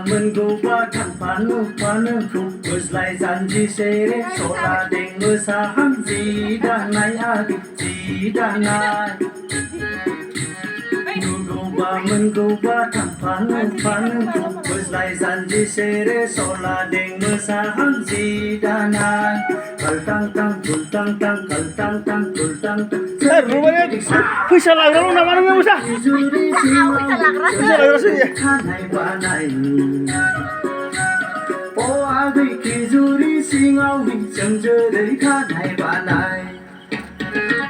Menggubah tanpa lupa nengkup Berselai janji sere Sola deng mesaham Zidanai adik Zidanai Menggubah tanpa lupa nengkup Berselai janji sere Sola deng mesaham Zidanai Kaltang tang kultang tang kaltang tang kultang tang rupanya bisa lagu lu namanya bisa. Bisa lagu rasanya. Oh adik kizuri singau di jengje dari kanai banai.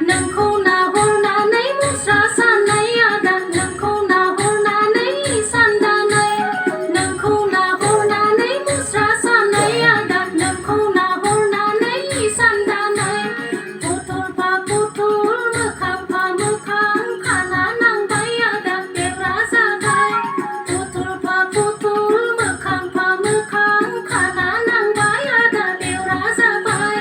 Nang khô na hol na nay musra san nay ada nang khô na hol na nay san da nay nang khô na hol na nay musra san nay ada nang khô na hol na nay san da nay putul pa putul mekam pa mekam khana nang bay ada dera sa bay putul pa putul mekam pa mekam khana nang bay ada dera sa bay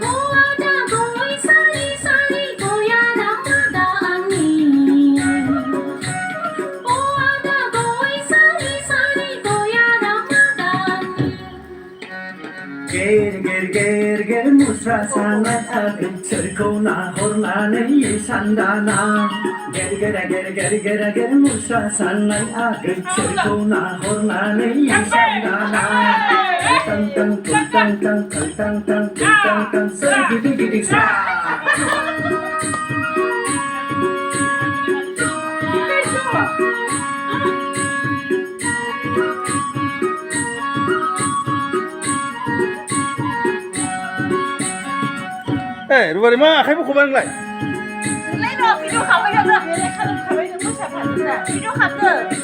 oh ada boy sari sari goya ramada ani oh ada boy sari sari goya ramada ani Ger musra sangat adik cerkau na horna nei sandana. Ger musra sangat adik cerkau na horna nei sandana. Tang tang tang tang tang tang tang tang tang segidi gidi sa. Rupanya mah kayak buku bang lai. lấy đồ video không bây giờ được lấy khăn không bây giờ mới sản phẩm được video không được